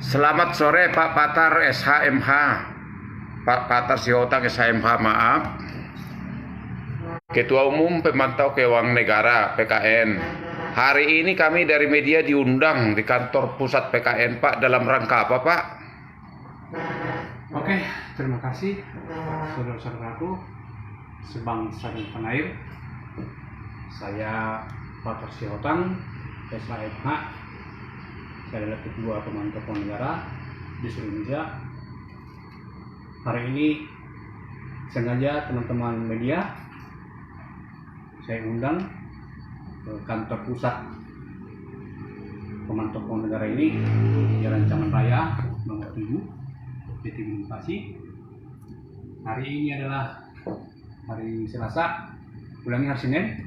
Selamat sore Pak Patar SHMH. Pak Patar Sihotan SHMH, maaf. Ketua Umum Pemantau Keuangan Negara PKN. Hari ini kami dari media diundang di kantor pusat PKN, Pak. Dalam rangka apa, Pak? Oke, terima kasih saudara-saudaraku sebangsa dan penair. Saya Patar Sihotan SHMH. Saya adalah Ketua Pemantau Keuangan Negara di seluruh Indonesia. Hari ini sengaja teman-teman media saya undang ke kantor pusat Pemantau Keuangan Negara ini di Rancangan Raya nomor 7 di Bekasi. Hari ini adalah hari Selasa, ulangi hari Senin,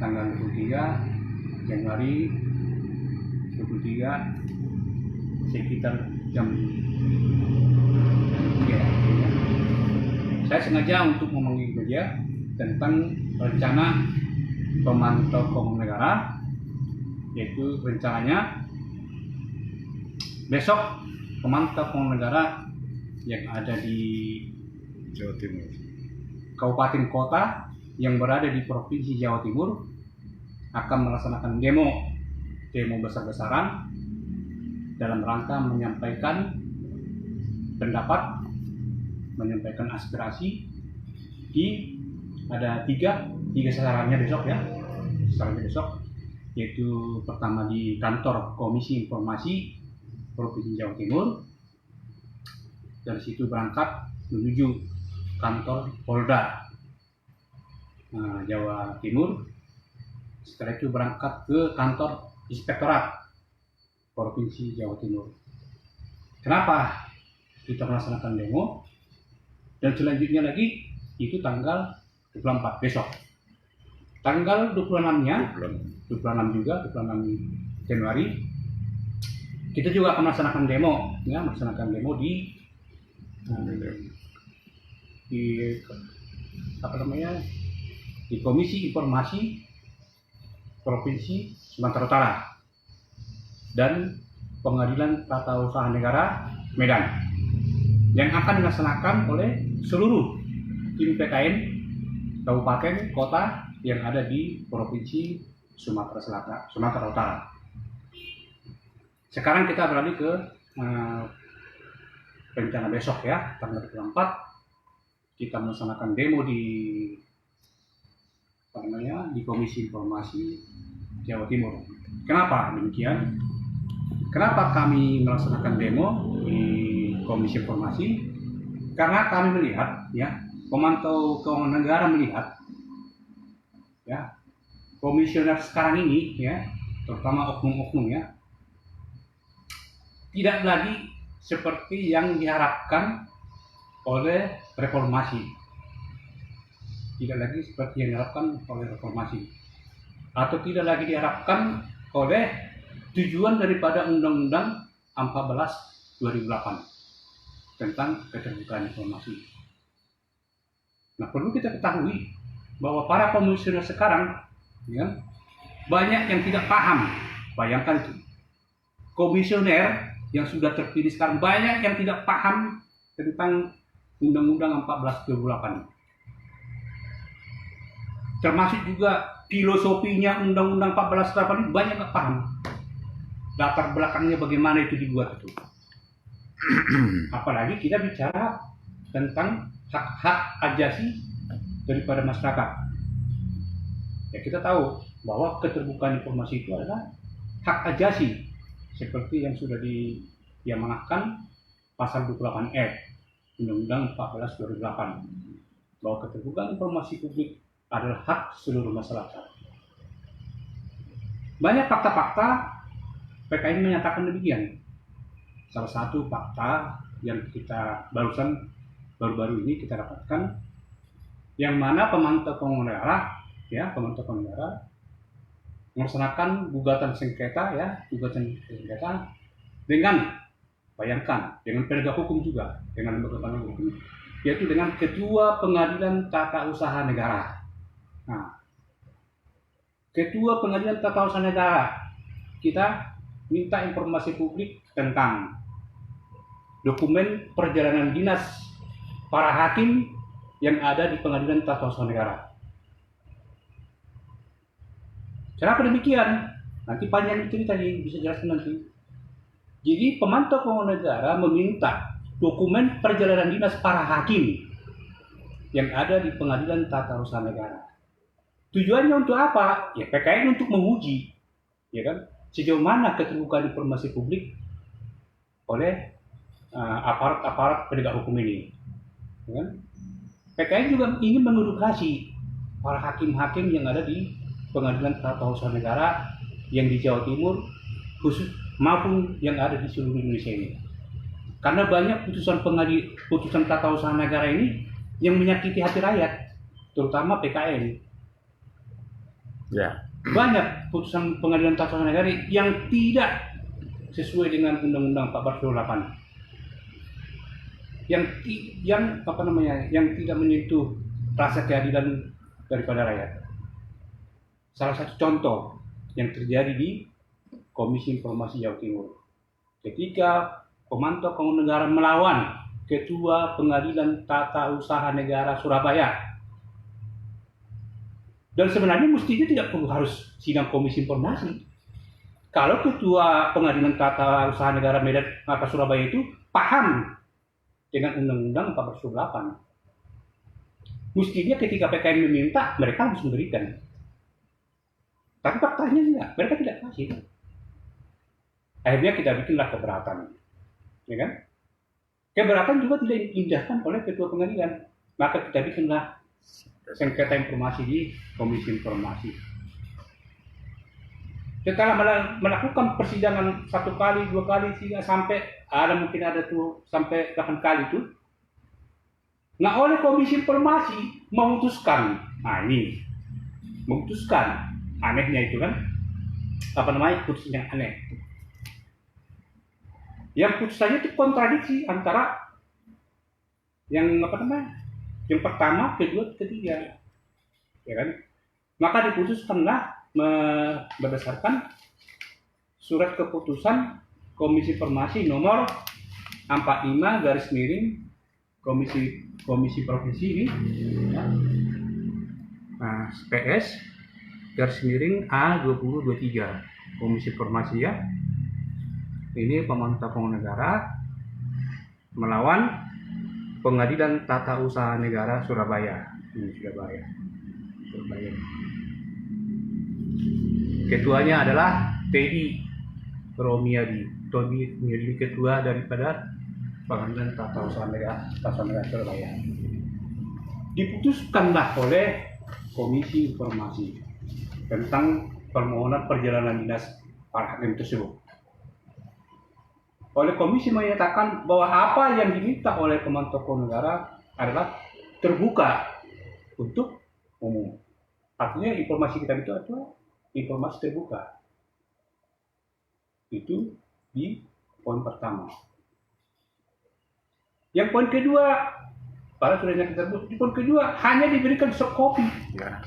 tanggal 23 Januari 23 sekitar jam 3. Saya sengaja untuk memanggil media tentang rencana Pemantau Keuangan Negara, yaitu rencananya besok Pemantau Keuangan Negara yang ada di Jawa Timur, kabupaten kota yang berada di Provinsi Jawa Timur akan melaksanakan demo besar-besaran dalam rangka menyampaikan pendapat, menyampaikan aspirasi di ada tiga sasarannya besok ya. Sasarannya besok yaitu pertama di kantor Komisi Informasi Provinsi Jawa Timur. Dari situ berangkat menuju kantor Polda Jawa Timur. Setelah itu berangkat ke kantor Inspektorat Provinsi Jawa Timur. Kenapa kita melaksanakan demo? Dan selanjutnya lagi itu tanggal 24 besok. Tanggal 26-nya, 26 Januari, kita juga akan melaksanakan demo, ya, di di Komisi Informasi Provinsi Sumatera Utara dan Pengadilan Tata Usaha Negara Medan, yang akan dilaksanakan oleh seluruh tim PKN kabupaten kota yang ada di Provinsi Sumatera Utara. Sekarang kita beralih ke rencana besok ya, tanggal 24 kita melaksanakan demo di Komisi Informasi Jawa Timur. Kenapa demikian? Kenapa kami melaksanakan demo di Komisi Informasi? Karena kami melihat, ya, Pemantau Keuangan Negara melihat, ya, komisioner sekarang ini, ya, terutama oknum-oknum, ya, tidak lagi seperti yang diharapkan oleh reformasi. Tidak lagi seperti yang diharapkan oleh reformasi, atau tidak lagi diharapkan oleh tujuan daripada Undang-Undang 14 2008 tentang keterbukaan informasi. Nah, perlu kita ketahui bahwa para komisioner sekarang, ya, banyak yang tidak paham. Bayangkan itu, komisioner yang sudah terpilih sekarang banyak yang tidak paham tentang Undang-Undang 14 2008. Termasuk juga filosofinya Undang-Undang 14 2008 ini banyak nggak paham. Latar belakangnya bagaimana itu dibuat itu. Apalagi kita bicara tentang hak-hak ajasi daripada masyarakat. Ya, kita tahu bahwa keterbukaan informasi itu adalah hak ajasi seperti yang sudah diamanatkan pasal 28E Undang-Undang 14 2008, bahwa keterbukaan informasi publik adalah hak seluruh masyarakat. Banyak fakta-fakta PKN menyatakan demikian. Salah satu fakta yang kita baru-baru ini kita dapatkan, yang mana Pemantau Keuangan Negara melaksanakan gugatan sengketa dengan, bayangkan, dengan penegak hukum juga, dengan lembaga penegak hukum, yaitu dengan Ketua Pengadilan Tata Usaha Negara. Nah, Ketua Pengadilan Tata Usaha Negara, kita minta informasi publik tentang dokumen perjalanan dinas para hakim yang ada di Pengadilan Tata Usaha Negara. Kenapa demikian? Nanti panjang cerita nih, bisa jelaskan nanti. Jadi pemantau keuangan negara meminta dokumen perjalanan dinas para hakim yang ada di Pengadilan Tata Usaha Negara. Tujuannya untuk apa? Ya PKN untuk menguji, ya kan, sejauh mana keterbukaan informasi publik oleh aparat-aparat penegak hukum ini. Ya kan? PKN juga ingin mengedukasi para hakim-hakim yang ada di Pengadilan Tata Usaha Negara yang di Jawa Timur khusus maupun yang ada di seluruh Indonesia ini. Karena banyak putusan tata usaha negara ini yang menyakiti hati rakyat, terutama PKN. Ya. Banyak putusan Pengadilan Tata Usaha Negara yang tidak sesuai dengan Undang-Undang 1428. Yang tidak menyentuh rasa keadilan daripada rakyat. Salah satu contoh yang terjadi di Komisi Informasi Jawa Timur. Ketika pemantau keuangan negara melawan Ketua Pengadilan Tata Usaha Negara Surabaya. Dan sebenarnya mestinya tidak perlu harus sidang Komisi Informasi. Kalau Ketua Pengadilan Tata Usaha Negara Medan atau Surabaya itu paham dengan Undang-Undang 1428. Mestinya ketika PKN meminta, mereka harus memberikan. Tapi faktanya enggak, mereka tidak kasih. Akhirnya kita bikinlah keberatan. Ya kan? Keberatan juga tidak diindahkan oleh Ketua Pengadilan. Maka kita bikinlah sengketa informasi di Komisi Informasi. Setelah melakukan persidangan 1 kali, 2 kali, sampai mungkin ada tuh sampai 8 kali tuh. Nah, oleh Komisi Informasi memutuskan, memutuskan, anehnya itu kan, putusan yang aneh. Yang putusannya itu kontradiksi antara yang pertama, kedua, ketiga, ya kan? Maka diputuskanlah berdasarkan surat keputusan Komisi Informasi nomor 45 Komisi Provinsi ini, ya. Nah, PS A2023 Komisi Informasi ya. Ini pemantau keuangan negara melawan Pengadilan Tata Usaha Negara Surabaya. Ini Surabaya. Ketuanya adalah TI Romiadi. Romiadi ketua daripada Pengadilan Tata Usaha Negara Surabaya. Diputuskanlah oleh Komisi Informasi tentang permohonan perjalanan dinas para hakim tersebut. Oleh komisi menyatakan bahwa apa yang diminta oleh pemantau keuangan negara adalah terbuka untuk umum. Artinya informasi kita itu adalah informasi terbuka. Itu di poin pertama. Yang poin kedua, para sudah kita sebut, di poin kedua hanya diberikan sekopi. Ya.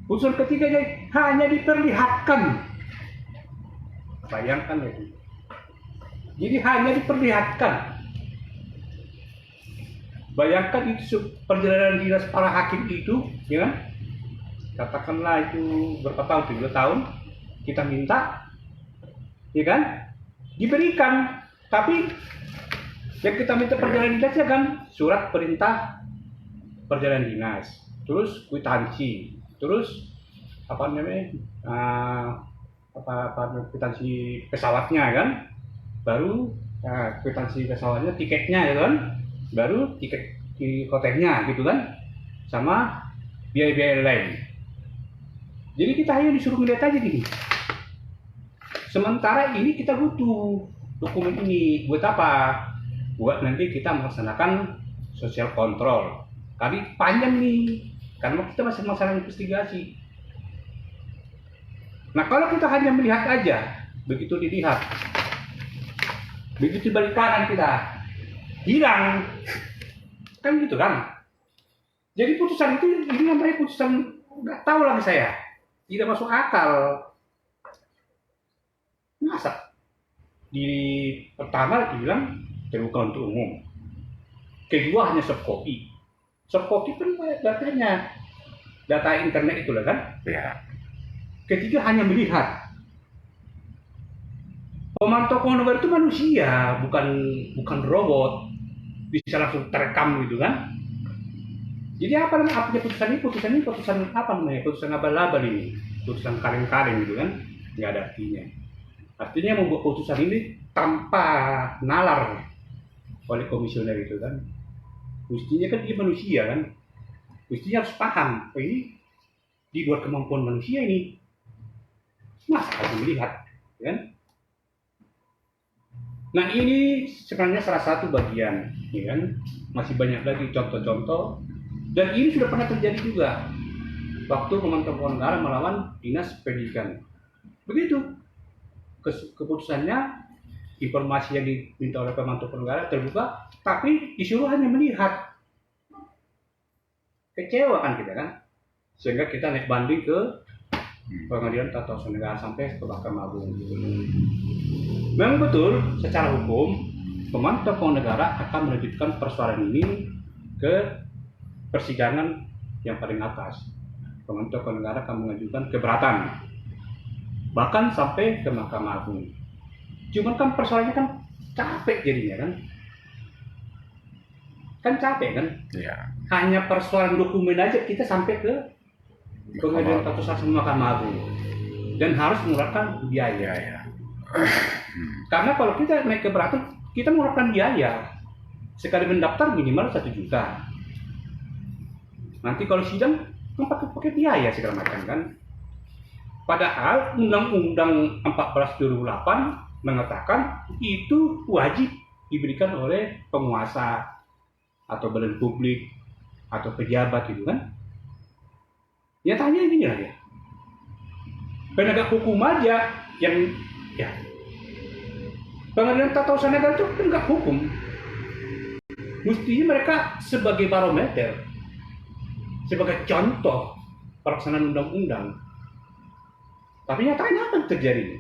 Putusan ketiganya hanya diperlihatkan. Bayangkan itu. Jadi hanya diperlihatkan. Bayangkan itu perjalanan dinas para hakim itu, ya kan? Katakanlah itu berapa tahun? 2 tahun. Kita minta, ya kan? Diberikan. Tapi yang kita minta perjalanan dinasnya kan surat perintah perjalanan dinas, terus kwitansi, terus kwitansi pesawatnya kan, baru kwitansi pesawatnya, tiketnya ya kan, baru tiket di hotelnya gitu kan, sama biaya-biaya lain. Jadi kita hanya disuruh melihat aja gini. Sementara ini kita butuh dokumen ini buat apa? Buat nanti kita melaksanakan sosial kontrol. Tapi panjang nih, karena kita masih masalah investigasi. Nah, kalau kita hanya melihat aja, begitu dilihat, begitu balik kanan kita hilang, kan gitu kan? Jadi putusan itu ini namanya putusan nggak tahu lagi saya, tidak masuk akal. Masa di pertama dibilang terbuka untuk umum. Kedua hanya soft copy. Soft copy kan datanya, data internet itulah kan. Ya. Ketiga hanya melihat. Pemantau keuangan negara itu manusia, bukan robot. Bisa langsung terekam gitu kan. Jadi apa namanya putusan ini putusan apa namanya? Putusan abal-abal ini. Putusan kaleng-kaleng gitu kan. Nggak ada artinya. Artinya membuat putusan ini tanpa nalar oleh komisioner itu kan. Mestinya kan dia manusia kan. Mestinya harus paham, oh ini di luar kemampuan manusia ini. Masa harus melihat, kan? Nah ini sebenarnya salah satu bagian, ya kan? Masih banyak lagi contoh-contoh, dan ini sudah pernah terjadi juga waktu pemantau keuangan negara melawan dinas pendidikan. Begitu keputusannya, informasi yang diminta oleh pemantau keuangan negara terbuka, tapi disuruh hanya melihat. Kecewa kan kita kan, sehingga kita naik banding ke pengadilan tata usaha negara sampai ke Mahkamah Agung. Memang betul, secara hukum pemantau keuangan negara akan melanjutkan persoalan ini ke persidangan yang paling atas. Pemantau keuangan negara akan mengajukan keberatan, bahkan sampai ke Mahkamah Agung. Cuman kan persoalannya kan capek jadinya kan capek kan? Ya. Hanya persoalan dokumen aja kita sampai ke pengadilan tata usaha Mahkamah Agung dan harus mengeluarkan biaya. Ya. Karena kalau kita naik keberatan, kita mengeluarkan biaya. Sekali mendaftar minimal 1 juta. Nanti kalau sidang kan pakai biaya segala macam kan. Padahal Undang-Undang 14 2008 mengatakan itu wajib diberikan oleh penguasa atau badan publik atau pejabat gitu kan. Nyatanya ini lah ya. Penegak hukum aja yang ya. Pengadilan tata usaha negara itu penegak hukum. Mestinya mereka sebagai barometer, sebagai contoh pelaksanaan undang-undang. Tapi nyatanya apa yang terjadi?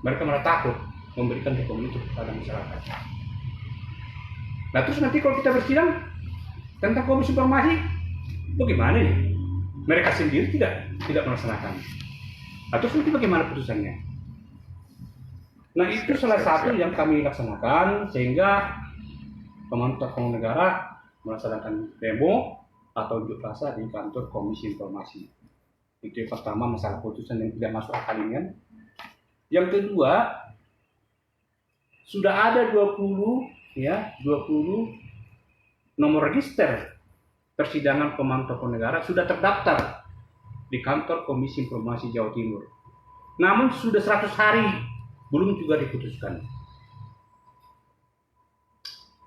Mereka malah takut memberikan hukum itu kepada masyarakat. Nah terus nanti kalau kita bersidang tentang komisi informasi, bagaimana nih? Mereka sendiri tidak melaksanakan. Nah, terus nanti bagaimana putusannya? Nah itu salah satu yang kami laksanakan sehingga pemantau keuangan negara melaksanakan demo atau unjuk rasa di kantor komisi informasi. Itu yang pertama, masalah putusan yang tidak masuk akal ini kan. Yang kedua, sudah ada 20 nomor register persidangan pemantau keuangan negara sudah terdaftar di kantor Komisi Informasi Jawa Timur. Namun sudah 100 hari belum juga diputuskan.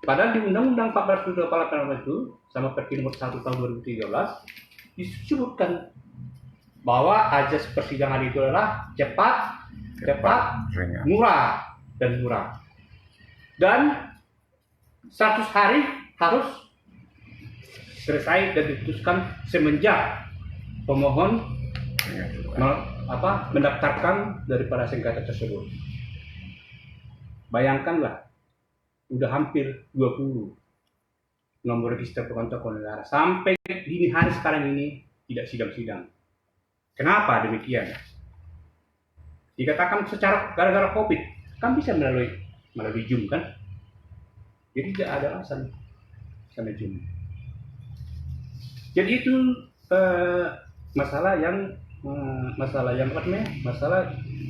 Padahal di Undang-Undang 14 2008 itu sama Perki nomor 1 tahun 2013 disebutkan bahwa azas persidangan itu adalah cepat, murah. Dan 100 hari harus selesai dan diputuskan semenjak pemohon mendaftarkan daripada sengketa tersebut. Bayangkanlah, udah hampir 20 nomor register pemantau keuangan negara sampai dini hari sekarang ini tidak sidang-sidang. Kenapa demikian? Dikatakan secara gara-gara COVID kan bisa melalui Zoom kan? Jadi tidak ada alasan sama Zoom. Jadi itu masalah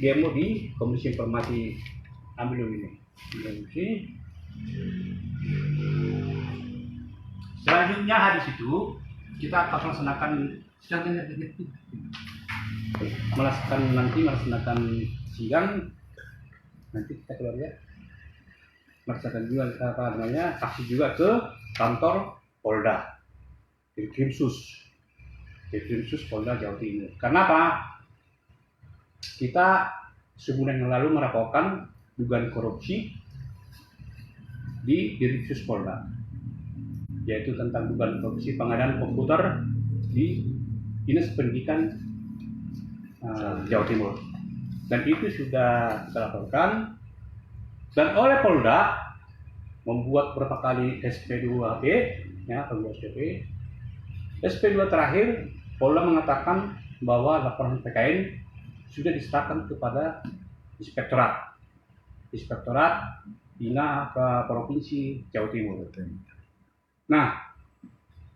demo di Komisi Informasi. Ambil dulu ini. Selanjutnya habis itu kita akan melaksanakan sidang. Nanti kita keluar ya. Melaksanakan juga aksi juga ke kantor Polda, di Krimsus Polda Jawa Timur. Karena apa? Kita sebulan yang lalu melaporkan dugaan korupsi di Krimsus Polda, yaitu tentang dugaan korupsi pengadaan komputer di Dinas Pendidikan Jawa Timur. dan itu sudah kita laporkan, dan oleh Polda membuat beberapa kali SP2B, ya, pembuat SP. SP2 terakhir, Polda mengatakan bahwa laporan PKN sudah diserahkan kepada Inspektorat Bina Provinsi Jawa Timur. Nah,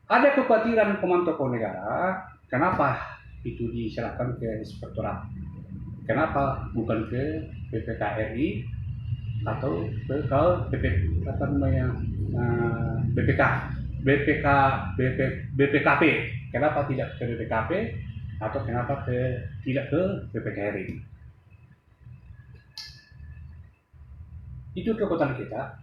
ada kekhawatiran Komando Tokoh Negara, kenapa itu diserahkan ke Inspektorat? Kenapa bukan ke BPKRI atau ke BPKP? Kenapa tidak ke BPKP atau kenapa tidak ke BPKRI? Itu kekuatan kita.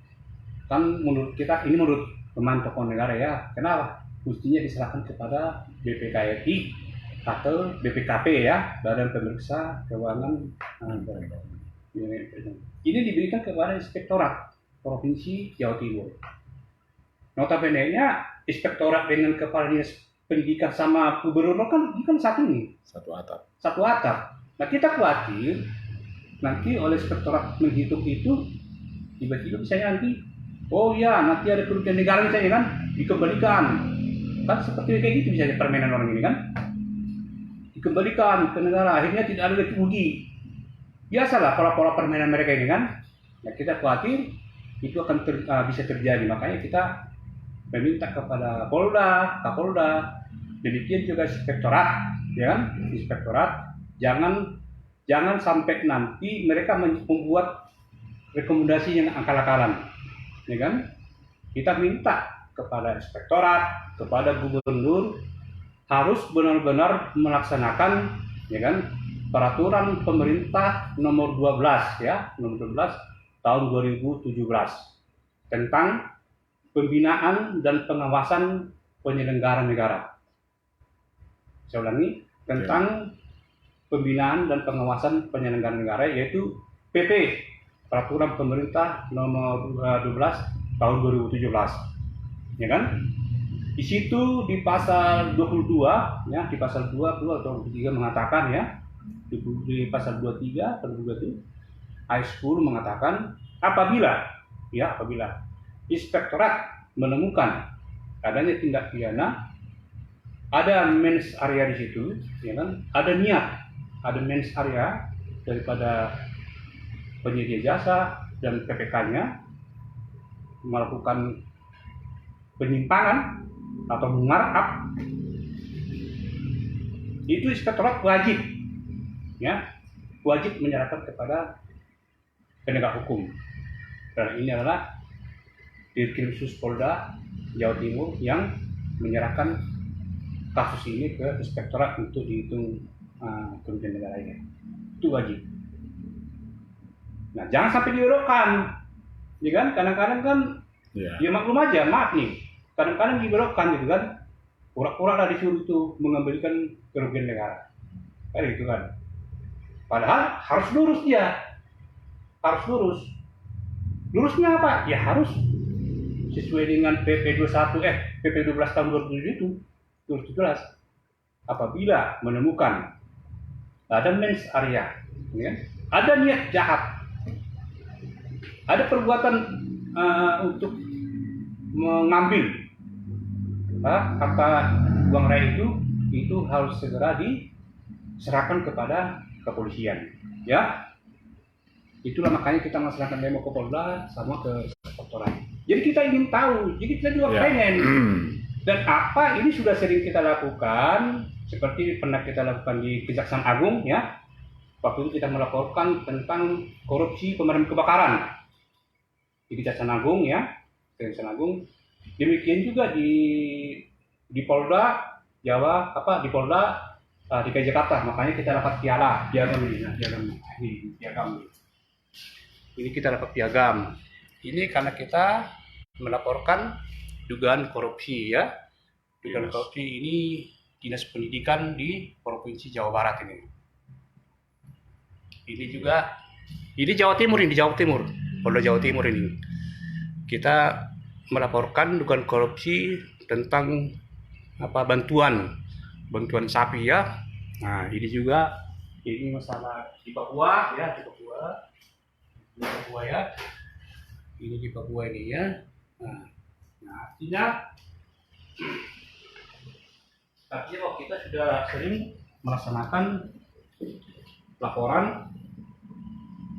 Kan menurut kita, ini menurut Komando Tokoh Negara ya, kenapa mestinya diserahkan kepada BPKRI atau BPKP ya, Badan Pemeriksa Keuangan. Ini diberikan kepada Inspektorat Provinsi Jawa Timur. Notabene-nya Inspektorat dengan Kepala Dinas Pendidikan sama Gubernur kan satu nih. Satu atap. Nah, kita khawatir nanti oleh Inspektorat menghitung itu tiba-tiba misalnya nanti, oh ya nanti ada kerugian negara misalnya kan, dikembalikan. Kan seperti kayak gitu misalnya permainan orang ini kan. Dikembalikan ke negara, akhirnya tidak ada lagi rugi. Biasalah pola-pola permainan mereka ini kan. Nah, kita khawatir itu akan bisa terjadi, makanya kita meminta kepada Polda, Kapolda, demikian juga Inspektorat, ya kan? Inspektorat jangan sampai nanti mereka membuat rekomendasi yang akal-akalan, ya kan? Kita minta kepada Inspektorat, kepada Gubernur harus benar-benar melaksanakan, ya kan, peraturan pemerintah nomor 12 ya, nomor 12 tahun 2017 tentang pembinaan dan pengawasan penyelenggara negara. Saya ulangi, tentang pembinaan dan pengawasan penyelenggara negara, yaitu PP, peraturan pemerintah nomor 12 tahun 2017, ya kan? Di situ di pasal 22 ya, di pasal 22 atau 23 mengatakan ya, di pasal 23 atau 22 ayat 10 mengatakan apabila Inspektorat menemukan adanya tindak pidana, ada mens area di situ, ya kan? Ada niat, ada mens area daripada penyedia jasa dan PPK-nya melakukan penyimpangan atau markup, itu Inspektorat wajib menyerahkan kepada penegak hukum. Dan ini adalah Dirkrim Sus Polda Jawa Timur yang menyerahkan kasus ini ke Inspektorat untuk dihitung kerugian negaranya. Itu wajib. Nah, jangan sampai dibelokkan, ya kan? Kadang-kadang kan, ya maklum aja, maaf nih. Kadang-kadang dibelokkan gitu kan, pura-pura lah disuruh tuh mengembalikan kerugian negara, kayak gitu kan. Padahal harus lurus dia, harus lurus. Lurusnya apa? Ya harus sesuai dengan PP 12 tahun 2007 itu, 2017. Apabila menemukan ada mens area, ya, ada niat jahat, ada perbuatan untuk mengambil harta uang rakyat itu harus segera diserahkan kepada kepolisian, ya. Itulah makanya kita melaksanakan demo ke Polda sama ke Inspektorat. Jadi kita ingin tahu, jadi kita juga pengen. Dan apa ini sudah sering kita lakukan, seperti pernah kita lakukan di Kejaksaan Agung, ya. Waktu itu kita melaporkan tentang korupsi pemadam kebakaran di Kejaksaan Agung, ya. Kejaksaan Agung. Demikian juga di Polda Jawa, di Polda DKI Jakarta. Makanya kita dapat piagam ini. Ini kita dapat piagam. Ini karena kita melaporkan dugaan korupsi, ya. Dugaan korupsi ini Dinas Pendidikan di Provinsi Jawa Barat ini. Ini juga Jawa Timur, Polda Jawa Timur ini. Kita melaporkan dugaan korupsi tentang bantuan sapi, ya. Nah, ini juga Ini masalah di Papua ya, di Papua ya. Ini di Papua ini ya. Artinya kok kita sudah sering melaksanakan laporan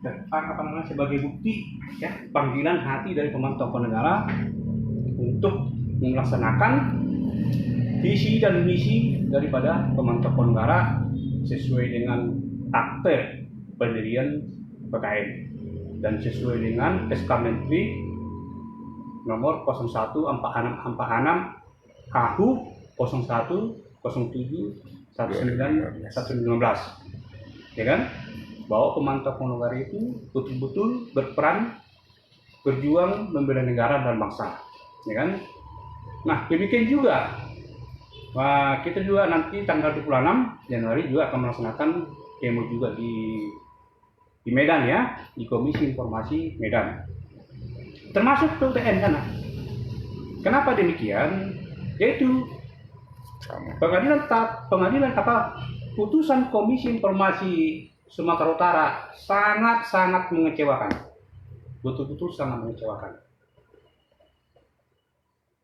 tentang sebagai bukti ya, panggilan hati dari pemantau negara untuk melaksanakan visi dan misi daripada pemantau negara sesuai dengan akte pendirian PKN dan sesuai dengan SK Menteri nomor 0146 KHU 01071915 ya kan, bahwa pemantau negara itu betul-betul berperan berjuang membela negara dan bangsa ya kan. Nah demikian juga kita juga nanti tanggal 26 Januari juga akan melaksanakan demo juga di Medan ya, di Komisi Informasi Medan, termasuk PUTN sana. Kenapa demikian? Yaitu pengadilan putusan Komisi Informasi Sumatera Utara sangat mengecewakan, betul-betul sangat mengecewakan.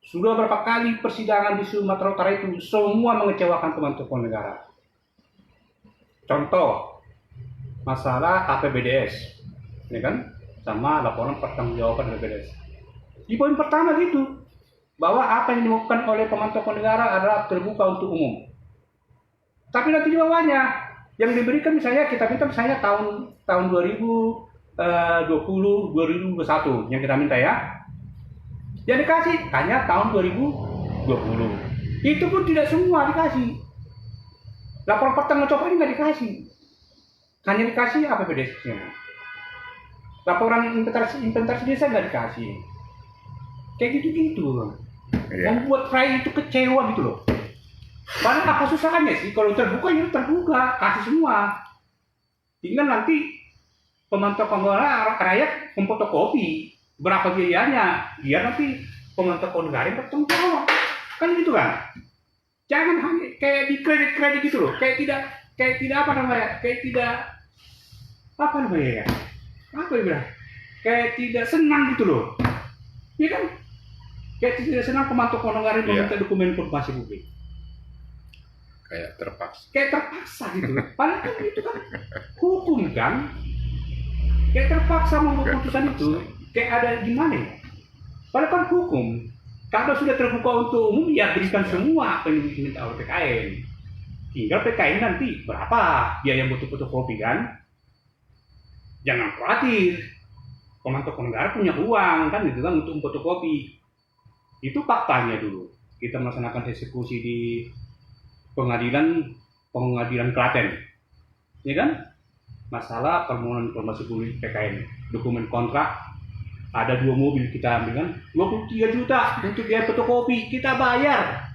Sudah berapa kali persidangan di Sumatera Utara itu semua mengecewakan pemantau negara. Contoh masalah APBDS, ya kan, sama laporan pertanggungjawaban APBDS. Di poin pertama gitu, bahwa apa yang dilakukan oleh pemantau negara adalah terbuka untuk umum. Tapi nanti di bawahnya yang diberikan misalnya kita minta misalnya tahun 2020 2021 yang kita minta ya. Yang dikasih hanya tahun 2020. Itu pun tidak semua dikasih. Laporan pertanggungjawaban ini nggak dikasih. Hanya dikasih APBDS-nya. Laporan inventaris desa nggak dikasih. Kayak gitu-gitu. Iya. Membuat rakyat itu kecewa gitu loh. Padahal apa susahnya sih kalau terbuka ya terbuka, kasih semua. Tinggal nanti pemantau negara rakyat memfotokopi berapa biayanya, biar nanti pemantau negara yang bertanggung jawab. Kan gitu kan? Jangan hanya kayak di kredit gitu loh, kayak tidak apa namanya, kayak tidak apa namanya ya? Apa ya? Kayak tidak senang gitu loh. Iya kan? Kayak tidak senang pemantau negara yang meminta dokumen informasi publik. Kayak terpaksa gitu. Padahal kan itu kan hukum kan? Kayak terpaksa membuat putusan itu. Kayak ada gimana ya? Padahal kan hukum. Kalau sudah terbuka untuk umum, ya berikan semua apa yang diminta oleh PKN. Tinggal PKN nanti berapa biaya yang butuh fotokopi kan? Jangan khawatir. Pemantau negara punya uang kan gitu kan untuk fotokopi. Itu faktanya dulu. Kita melaksanakan eksekusi di pengadilan Klaten. Ya kan? Masalah permohonan informasi publik PKN, dokumen kontrak. Ada 2 mobil kita ambil kan, 23 juta untuk biaya fotokopi, kita bayar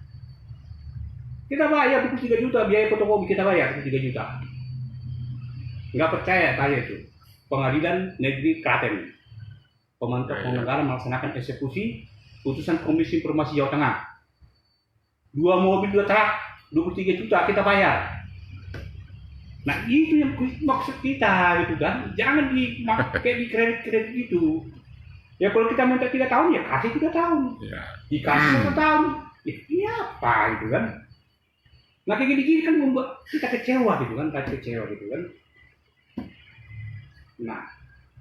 23 juta biaya fotokopi, kita bayar 23 juta. Nggak percaya tanya itu, Pengadilan Negeri Klaten, pemantau negara melaksanakan eksekusi putusan Komisi Informasi Jawa Tengah, 2 mobil 2 truk 23 juta kita bayar. Nah itu yang maksud kita gitu kan, jangan kayak di kredit gitu. Ya kalau kita minta 3 tahun ya kasih 3 tahun. Ya. Dikasih 1 tahun. Ya ini apa gitu kan. Nah kayak gini-gini kan membuat kita kecewa gitu kan. Nah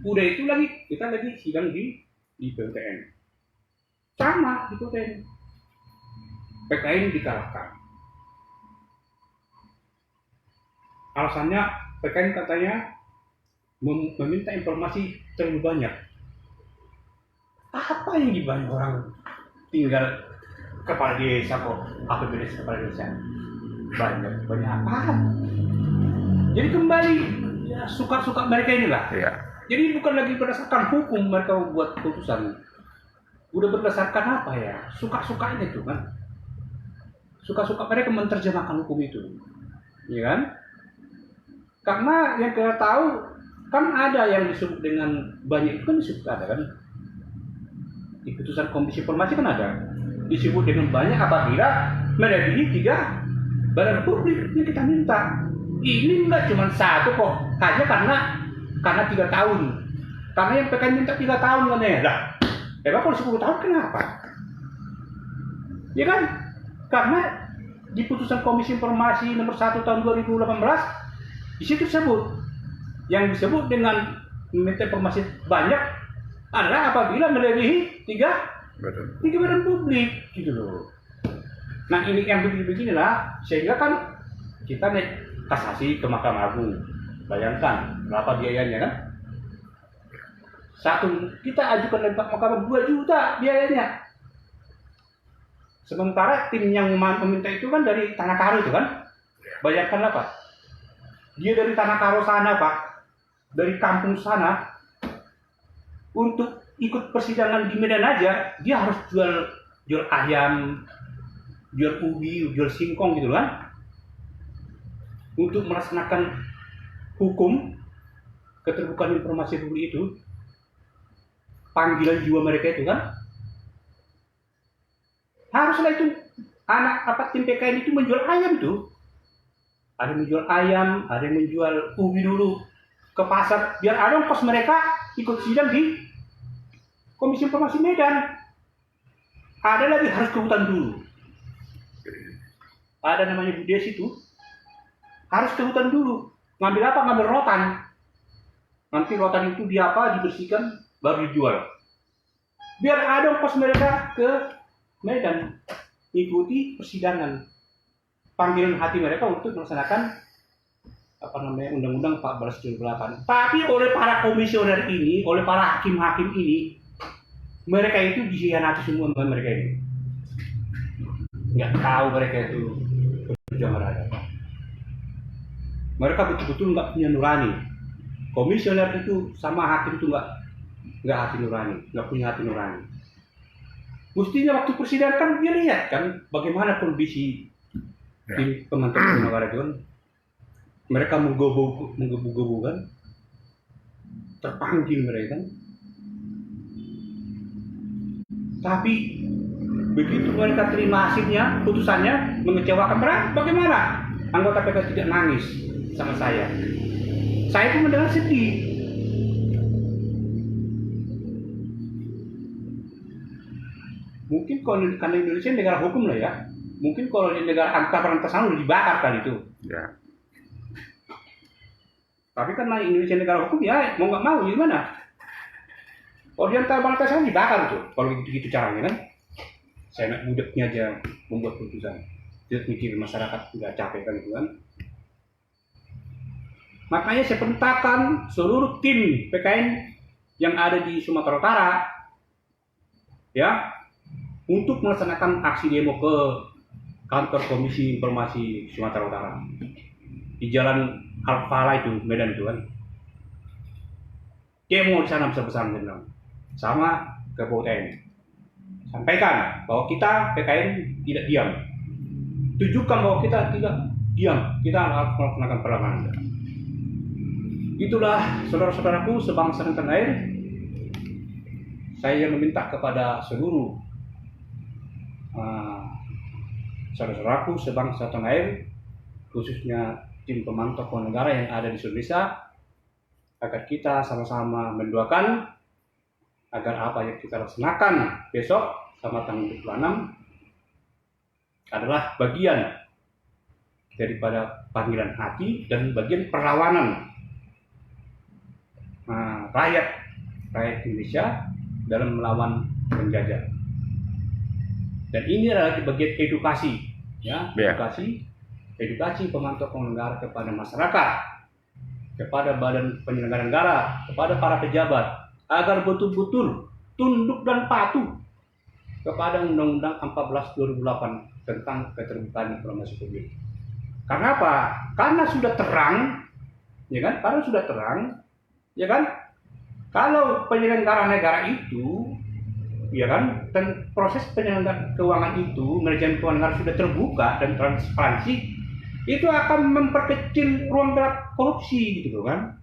udah itu lagi kita lagi sidang di PUTN. Sama di PUTN. PKN dikalahkan. Alasannya PKN katanya meminta informasi terlalu banyak. Apa yang dibanyak orang tinggal kepala desa kok, APBDes kepala desa banyak apa? Jadi kembali ya, suka-suka mereka inilah. Ya. Jadi bukan lagi berdasarkan hukum mereka membuat keputusan, udah berdasarkan apa ya? Suka-sukanya itu kan. Suka-suka mereka menerjemahkan hukum itu, ya kan? Karena yang kita tahu kan ada yang disebut dengan banyak itu kan disebut ada kan. Di putusan Komisi Informasi kan ada disebut dengan banyak apabila melebihi 3 badan publik yang kita minta. Ini enggak cuma satu kok, hanya karena 3 tahun. Karena yang PKN minta 3 tahun kan ya. Lah, kalau 10 tahun kenapa? Ya kan? Karena di putusan Komisi Informasi nomor 1 tahun 2018 di situ disebut yang disebut dengan meminta informasi banyak adalah apabila melebihi 3 badan publik gitu loh. Nah ini yang beginilah sehingga kan kita naik kasasi ke Mahkamah Agung. Bayangkan berapa biayanya kan? Satu kita ajukan ke Mahkamah 2 juta biayanya. Sementara tim yang meminta itu kan dari Tanah Karo itu kan? Bayangkan apa? Dia dari Tanah Karo sana Pak, dari kampung sana, untuk ikut persidangan di Medan aja, dia harus jual ayam, jual ubi, jual singkong gitu kan? Untuk melaksanakan hukum keterbukaan informasi publik itu, panggilan jiwa mereka itu kan, haruslah itu tim PKN itu menjual ayam tuh. Ada yang menjual ayam, ada yang menjual ubi dulu ke pasar, biar ada ongkos mereka ikut sidang di Komisi Informasi Medan. Ada lagi harus ke hutan dulu. Ada namanya Bu Desi itu, harus ke hutan dulu. Ngambil apa? Ngambil rotan. Nanti rotan itu dibersihkan, baru dijual. Biar ada ongkos mereka ke Medan, ikuti persidangan. Panggilan hati mereka untuk melaksanakan Undang-Undang 1478. Tapi oleh para komisioner ini, oleh para hakim-hakim ini, mereka itu dikhianati semua mereka ini. Nggak tahu mereka itu berjuang berada. Mereka betul-betul nggak punya nurani. Komisioner itu sama hakim itu nggak hati nurani, nggak punya hati nurani. Mestinya waktu persidangan kan dia lihat kan bagaimana kondisi di pemantauan negara itu kan. Mereka menggebu-gebu kan, terpanggil mereka kan. Tapi begitu mereka terima hasilnya, putusannya mengecewakan mereka, bagaimana? Anggota PK tidak nangis sama saya. Saya pun mendengar sedih. Mungkin karena Indonesia negara hukum lah ya. Mungkin kalau di negara antar-antar udah dibakar kali itu. Ya. Tapi karena Indonesia negara hukum ya mau nggak mau gimana? Kalau di antar-antar sana dibakar tuh. Kalau gitu caranya kan. Saya nak budeknya aja membuat putusan. Tidak mikir masyarakat nggak capek kan itu kan. Makanya saya perintahkan seluruh tim PKN yang ada di Sumatera Utara ya untuk melaksanakan aksi demo ke kantor Komisi Informasi Sumatera Utara di Jalan Al-Falah itu, Medan itu kan. Demo di sana besar-besaran sama Kepo TNI. Sampaikan bahwa kita PKN tidak diam. Tunjukkan bahwa kita tidak diam. Kita harus melaksanakan perlawanan. Itulah saudara-saudaraku sebangsa dan tanah air. Saya meminta kepada seluruh saudara-saudaraku sebangsa tanah air, khususnya tim pemantau keuangan negara yang ada di Indonesia, agar kita sama-sama mendoakan agar apa yang kita laksanakan besok sama tanggal 26 adalah bagian daripada panggilan hati dan bagian perlawanan rakyat Indonesia dalam melawan penjajah. Dan ini adalah bagian edukasi, ya, edukasi pemantau keuangan negara kepada masyarakat, kepada badan penyelenggara negara, kepada para pejabat, agar betul-betul tunduk dan patuh kepada Undang-Undang 14 2008 tentang keterbukaan informasi publik. Karena apa? Karena sudah terang, ya kan? Karena sudah terang, ya kan? Kalau penyelenggara negara itu, ya kan, dan proses penyelenggaraan keuangan itu, manajemen keuangan negara sudah terbuka dan transparansi, itu akan memperkecil ruang gerak korupsi, gitu kan?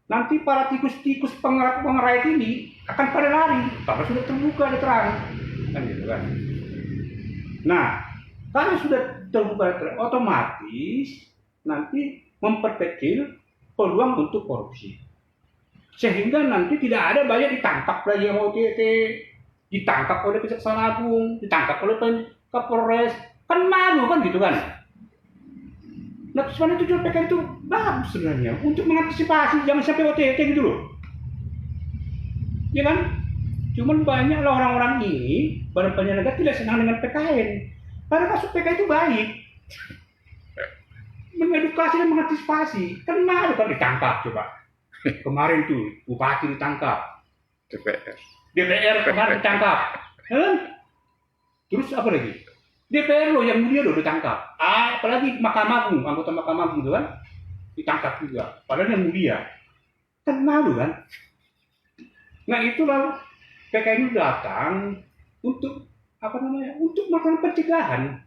Nanti para tikus-tikus pengerat ini akan pada lari karena sudah terbuka dan terang, kan gitu kan? Nah, karena sudah terbuka dan terang, otomatis nanti memperkecil peluang untuk korupsi. Sehingga nanti tidak ada banyak ditangkap lagi yang OTT, ditangkap oleh Kejaksaan Agung, ditangkap oleh Kapolres, kan malu kan gitu kan. Nah sebenarnya tujuan PKN itu bagus sebenarnya untuk mengantisipasi jangan sampai OTT gitu loh. Ya kan? Cuman banyaklah orang-orang ini, badan penyelenggara tidak senang dengan PKN. Karena masuk PKN itu baik. Mengedukasi dan mengantisipasi. Kan malu kan ditangkap coba. Kemarin tuh bupati ditangkap. DPR kemarin ditangkap. Terus apa lagi? DPR loh yang mulia loh ditangkap. Apalagi Mahkamah Agung, anggota Mahkamah Agung itu kan ditangkap juga. Padahal yang mulia. Kan malu kan? Nah itulah PKN itu datang untuk untuk melakukan pencegahan.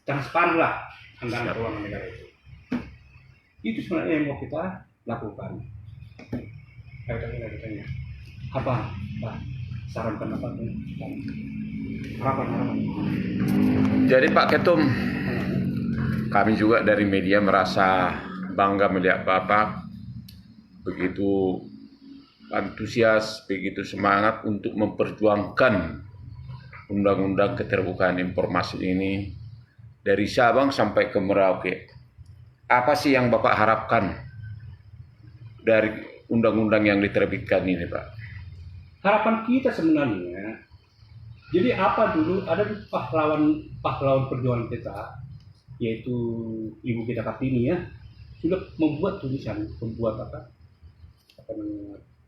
Transparan lah anggaran keuangan negara itu. Itu sebenarnya yang mau kita lakukan. Tanya. Apa? Saran pendapat harapan. Jadi Pak Ketum, kami juga dari media merasa bangga melihat Bapak begitu antusias, begitu semangat untuk memperjuangkan undang-undang keterbukaan informasi ini dari Sabang sampai ke Merauke. Apa sih yang Bapak harapkan dari undang-undang yang diterbitkan ini, Pak? Harapan kita sebenarnya, jadi apa dulu ada pahlawan perjuangan kita, yaitu Ibu kita Kartini ya, sudah membuat tulisan,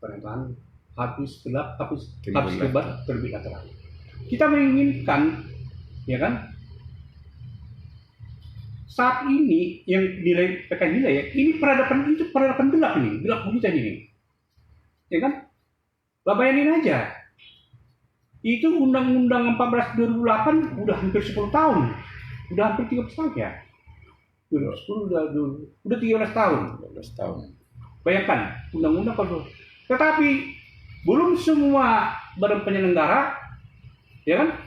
penambahan habis lebar terbitlah terang. Kita menginginkan, ya kan, saat ini yang nilai PKN nilai ya, ini peradaban gelap buta ini, ya kan? Bayangin aja, itu Undang-Undang 14 2008 udah hampir 10 tahun, udah hampir 13 tahun ya, udah 13 tahun. Bayangkan Undang-Undang kalau, tetapi belum semua badan penyelenggara, ya kan,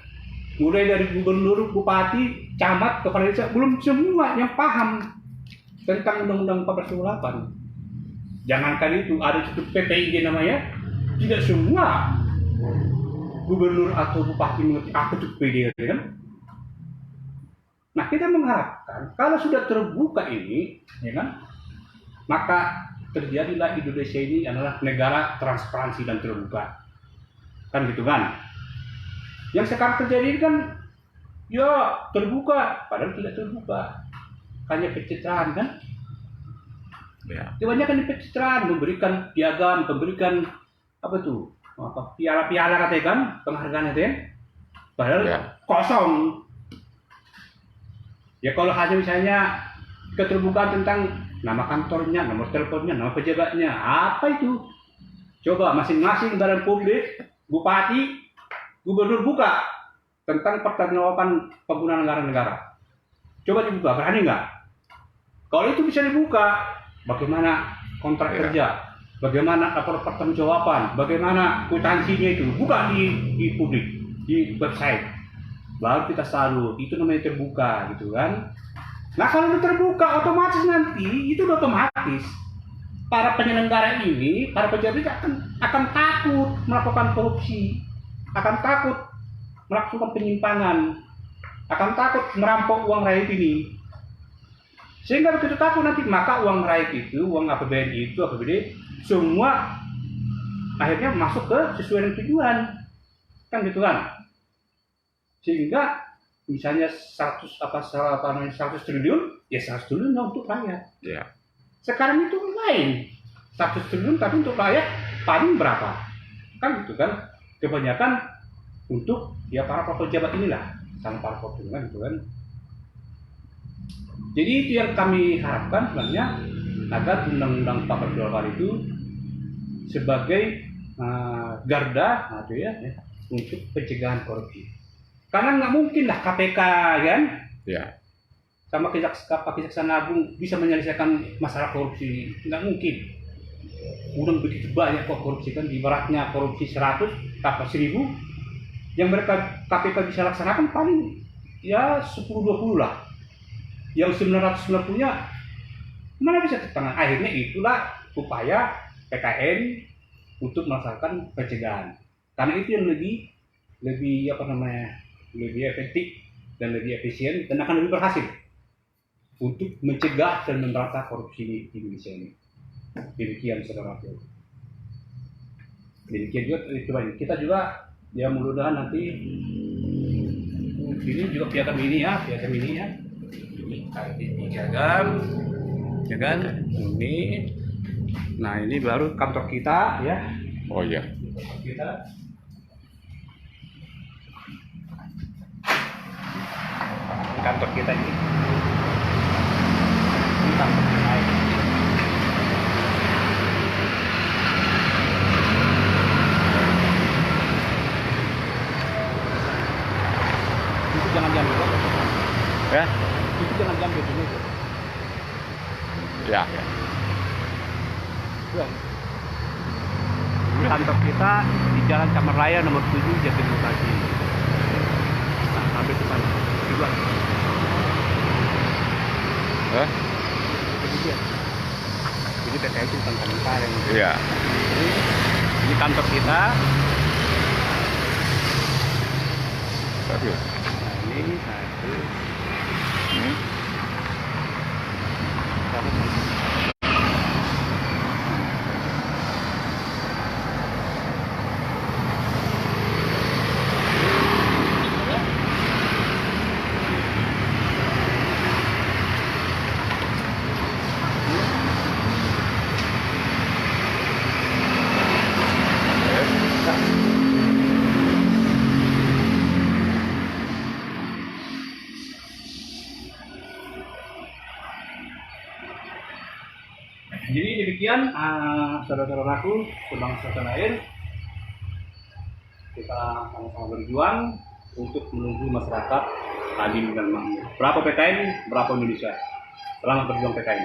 mulai dari gubernur, bupati, camat, kepala desa, belum semua yang paham tentang Undang-Undang 14 2008. Jangankan itu, ada satu PPID namanya, tidak semua gubernur atau bupati mengerti apa itu PPID, ya kan? Nah, kita mengharapkan kalau sudah terbuka ini, ya kan, maka terjadilah Indonesia ini adalah negara transparansi dan terbuka, kan gitu kan? Yang sekarang terjadi kan, ya terbuka, padahal tidak terbuka, hanya pencitraan kan? Ya. Kebanyakan pencitraan, memberikan piagam, memberikan piala-piala katanya kan, penghargaan itu ya, padahal kosong. Ya kalau hanya misalnya keterbukaan tentang nama kantornya, nomor teleponnya, nama pejabatnya, apa itu? Coba masing-masing badan publik, bupati, gubernur buka tentang pertanggungjawaban penggunaan anggaran negara. Coba dibuka, berani nggak? Kalau itu bisa dibuka, bagaimana kontrak kerja, bagaimana lapor pertanggungjawaban, bagaimana kwitansinya itu, buka di publik, di website. Baru kita salut, itu namanya terbuka gitu kan. Nah kalau itu terbuka, otomatis nanti itu otomatis para penyelenggara ini, para pejabat akan takut melakukan korupsi, akan takut melakukan penyimpangan, akan takut merampok uang rakyat ini. Sehingga begitu takut nanti, maka uang rakyat itu, uang APBN itu, APBD, semua akhirnya masuk ke sesuai dengan tujuan, kan gitu kan? Sehingga misalnya 100 triliun, ya 100 triliun untuk rakyat. Ya. Sekarang itu lain, 100 triliun tapi untuk rakyat paling berapa? Kan gitu kan? Kebanyakan untuk ya para pejabat inilah, sama para pejabat gitu kan. Jadi itu yang kami harapkan sebenarnya, agar Undang-Undang 14 itu sebagai garda untuk pencegahan korupsi. Karena nggak mungkin lah KPK kan, sama Kejaksaan Agung bisa menyelesaikan masalah korupsi, nggak mungkin. Udah begitu banyak kok korupsi kan, ibaratnya korupsi 100 tambah 1000, yang mereka KPK bisa laksanakan paling ya 10-20 lah. Yang 990-nya Mana bisa setengah? Akhirnya itulah upaya PKN untuk melaksanakan pencegahan. Karena itu yang lebih apa namanya, lebih efektif dan lebih efisien dan akan lebih berhasil untuk mencegah dan memberantas korupsi di Indonesia ini. Demikian saudaraku. Demikian juga kita juga ya mudah-mudahan nanti ini juga piagam ini ya. Ini piagam, ya kan? Ini. Nah ini baru kantor kita ya. Oh iya. Kantor kita. Ini kantor kita ini. Ini kantor kita. Itu jangan diambil. Ya? Itu jangan diambil dulu. Ya. Ya. Ini kantor kita di Jalan Kamar Raya nomor 7 Jatinegara. Nah, sampai depan. Dua. Hah? Jadi dia. Jadi PT itu bukan kantor yang Iya. ini kantor kita. Serius. Nah, ini satu. Hmm? Jadi demikian saudara-saudaraku sebangsa lain, kita sama-sama berjuang untuk menuju masyarakat adil dan makmur. Berapa PKN, berapa Indonesia. Selamat berjuang PKN.